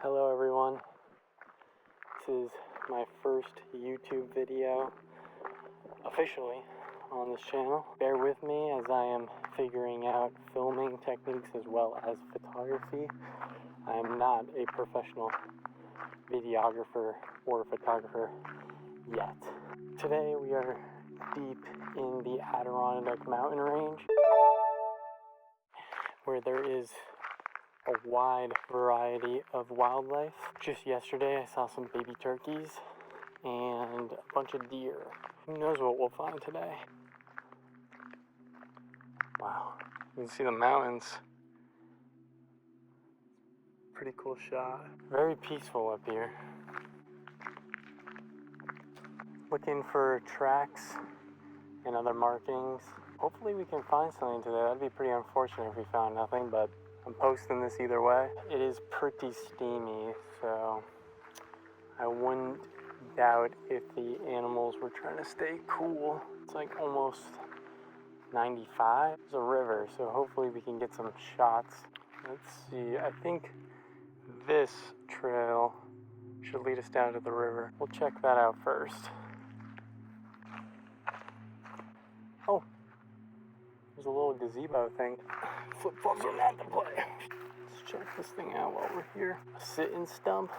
Hello everyone, this is my first YouTube video officially on this channel. Bear with me as I am figuring out filming techniques as well as photography. I am not a professional videographer or photographer yet. Today we are deep in the Adirondack mountain range where there is a wide variety of wildlife. Just yesterday I saw some baby turkeys and a bunch of deer. Who knows what we'll find today? Wow, you can see the mountains. Pretty cool shot. Very peaceful up here. Looking for tracks and other markings. Hopefully we can find something today. That'd be pretty unfortunate if we found nothing, but I'm posting this either way. It is pretty steamy, so I wouldn't doubt if the animals were trying to stay cool. It's like almost 95. There's a river, so hopefully we can get some shots. Let's see, I think this trail should lead us down to the river. We'll check that out first. Oh, there's a little gazebo thing. Flip-flops are not to play. Let's check this thing out while we're here. A sit-in stump.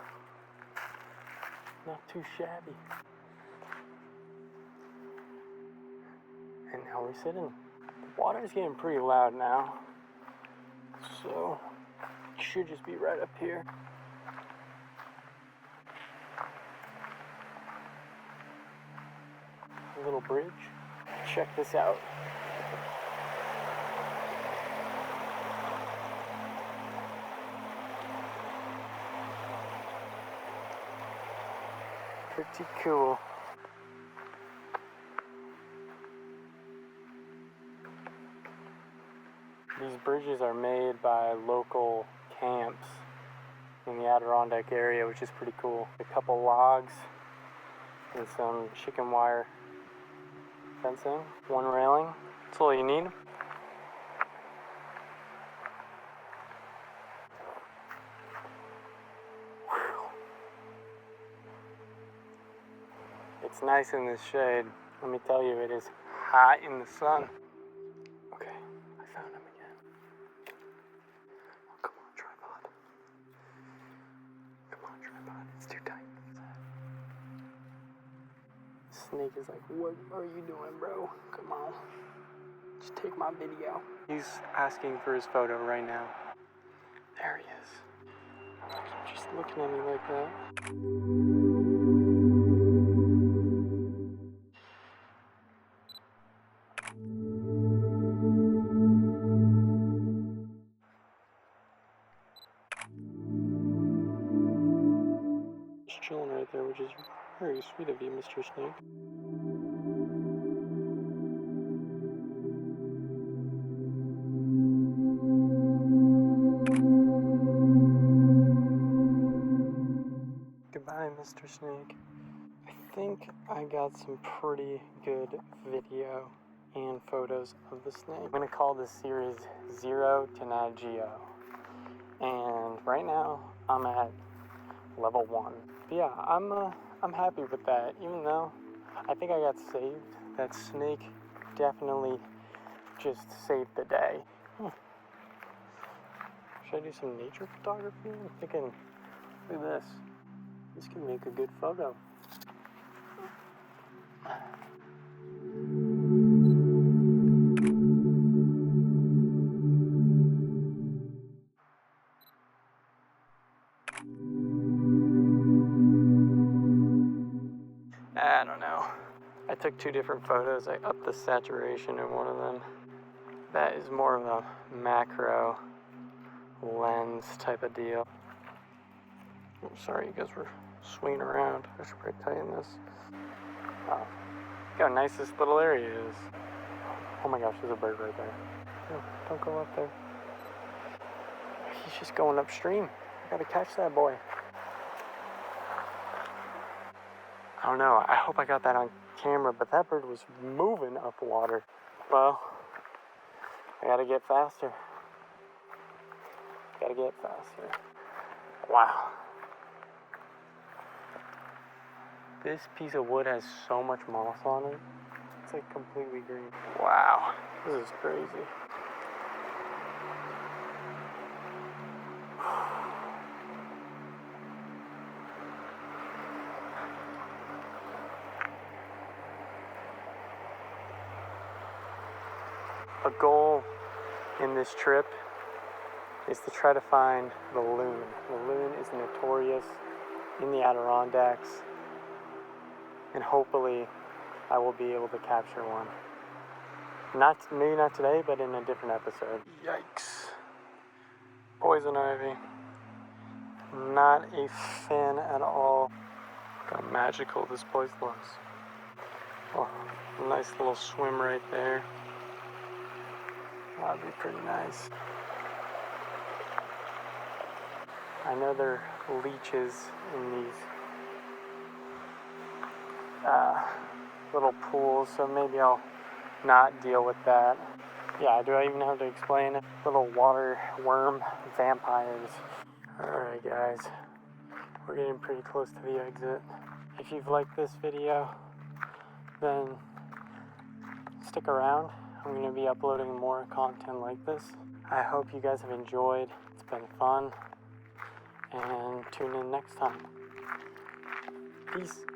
Not too shabby. And now we're sitting. The water's getting pretty loud now, so it should just be right up here. A little bridge. Check this out. Pretty cool. These bridges are made by local camps in the Adirondack area, which is pretty cool. A couple logs and some chicken wire fencing, one railing. That's all you need. It's nice in this shade. Let me tell you, it is hot in the sun. Okay, I found him again. Oh, come on, tripod. Come on, tripod. It's too tight. Snake is like, what are you doing, bro? Come on. Just take my video. He's asking for his photo right now. There he is. Just looking at me like that. Chilling right there, which is very sweet of you, Mr. Snake. Goodbye, Mr. Snake. I think I got some pretty good video and photos of the snake. I'm gonna call this series 0 to Nat Geo. And right now, I'm at level 1. But yeah, I'm happy with that, even though I think I got saved. That snake definitely just saved the day. Should I do some nature photography? I'm thinking, look at this. This can make a good photo. I don't know. I took 2 different photos. I upped the saturation in one of them. That is more of a macro lens type of deal. Oh, sorry, you guys were swinging around. I should probably tighten this. Wow. Look how nice this little area is. Oh my gosh, there's a bird right there. No, don't go up there. He's just going upstream. I gotta catch that boy. I don't know, I hope I got that on camera, but that bird was moving up water. Well, I gotta get faster. Wow. This piece of wood has so much moss on it. It's like completely green. Wow, this is crazy. A goal in this trip is to try to find the loon. The loon is notorious in the Adirondacks, and hopefully I will be able to capture one. Maybe not today, but in a different episode. Yikes. Poison ivy. Not a fan at all. Look how magical this place looks. Oh, a nice little swim right there. That'd be pretty nice. I know there are leeches in these little pools, so maybe I'll not deal with that. Yeah, do I even have to explain it? Little water worm vampires. Alright guys, we're getting pretty close to the exit. If you've liked this video, then stick around. I'm going to be uploading more content like this. I hope you guys have enjoyed. It's been fun. And tune in next time. Peace.